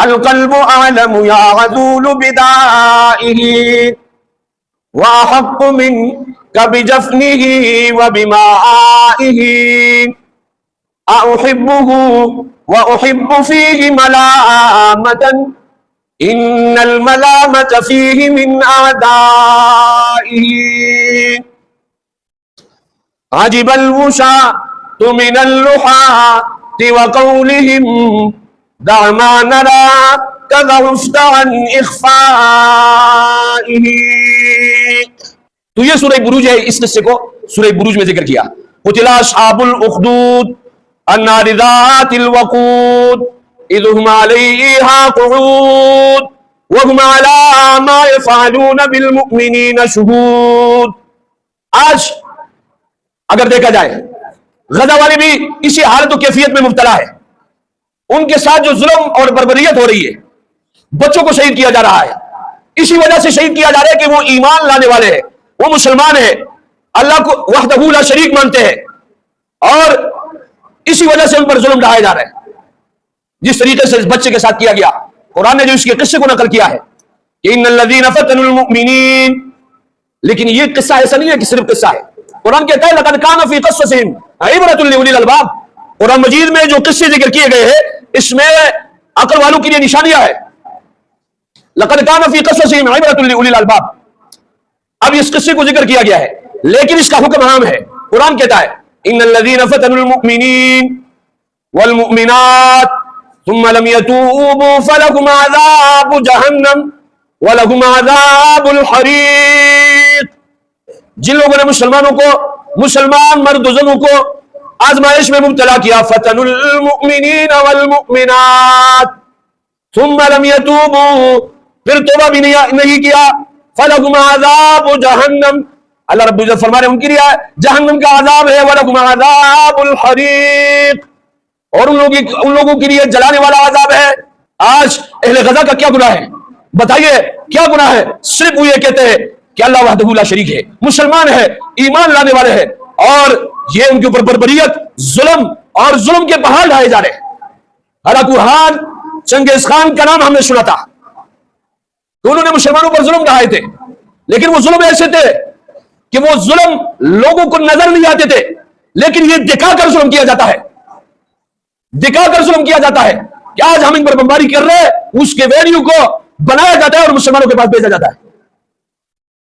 القلب اعلم یا غزول بدائه واحق منك بجفنه وبمائه احبه واحب فيه ملامة ان الملامة فيه من اعدائه عجب الوشاة من اللحاة وقولهم دع ما نرى كذبت عن اخفائه. تو یہ سورہ بروج ہے، اس قصے کو سورہ بروج میں ذکر کیا. قتل اصحاب الاخدود النار ذات الوقود اذ هم عليها قعود وهم على ما يفعلون بالمؤمنين شهود. آج اگر دیکھا جائے غزہ والے بھی اسی حالت و کیفیت میں مبتلا ہے. ان کے ساتھ جو ظلم اور بربریت ہو رہی ہے، بچوں کو شہید کیا جا رہا ہے، اسی وجہ سے شہید کیا جا رہا ہے کہ وہ ایمان لانے والے ہیں، وہ مسلمان ہیں، اللہ کو وحدہ لا شریک مانتے ہیں، اور اسی وجہ سے ان پر ظلم ڈھائے جا رہے ہیں. جس طریقے سے اس بچے کے ساتھ کیا گیا، قرآن نے جو اس کے قصے کو نقل کیا ہے کہ ان الذین فتنوا المؤمنین، لیکن یہ قصہ ایسا نہیں ہے کہ صرف قصہ ہے. قرآن کہتا ہے لقد کان فی قصصہم عبرۃ لاولی الالباب. قرآن مجید میں جو قصے ذکر کیے گئے ہیں اس میں عقل والوں کے لیے نشانیاں ہیں. لقد کان فی قصصہم عبرۃ لاولی الالباب. اب اس قصے کو ذکر کیا گیا ہے لیکن اس کا حکم عام ہے. قرآن کہتا ہے ان الذین فتنوا المؤمنین والمؤمنات ثم لم يتوبوا فلهم عذاب جہنم ولهم عذاب الحریق. جن لوگوں نے مسلمانوں کو، مسلمان مرد و زنوں کو آزمائش میں مبتلا کیا، فتنوا المؤمنین والمؤمنات ثم لم يتوبوا، پھر توبہ بھی نہیں کیا، فلهم عذاب جہنم، اللہ رب العزت فرما رہے ہیں ان کے لیے جہنم کا عذاب ہے، ولکم عذاب الحریق، اور ان لوگوں کے لیے جلانے والا عذاب ہے. آج اہل غزہ کا کیا گناہ ہے؟ بتائیے کیا گناہ ہے؟ صرف وہ یہ کہتے ہیں کہ اللہ وحدہ لا شریک ہے، مسلمان ہے، ایمان لانے والے ہیں، اور یہ ان کے اوپر بربریت، ظلم اور ظلم کے پہاڑ ڈھائے جا رہے ہیں. ہلاکو خان، چنگیز خان کا نام ہم نے سنا تھا کہ انہوں نے مسلمانوں پر ظلم ڈھائے تھے، لیکن وہ ظلم ایسے تھے کہ وہ ظلم لوگوں کو نظر نہیں آتے تھے، لیکن یہ دکھا کر ظلم کیا جاتا ہے، دکھا کر ظلم کیا جاتا ہے کہ آج ہم ان پر بمباری کر رہے ہیں، اس کے ویڈیو کو بنایا جاتا ہے اور مسلمانوں کے پاس بھیجا جاتا ہے.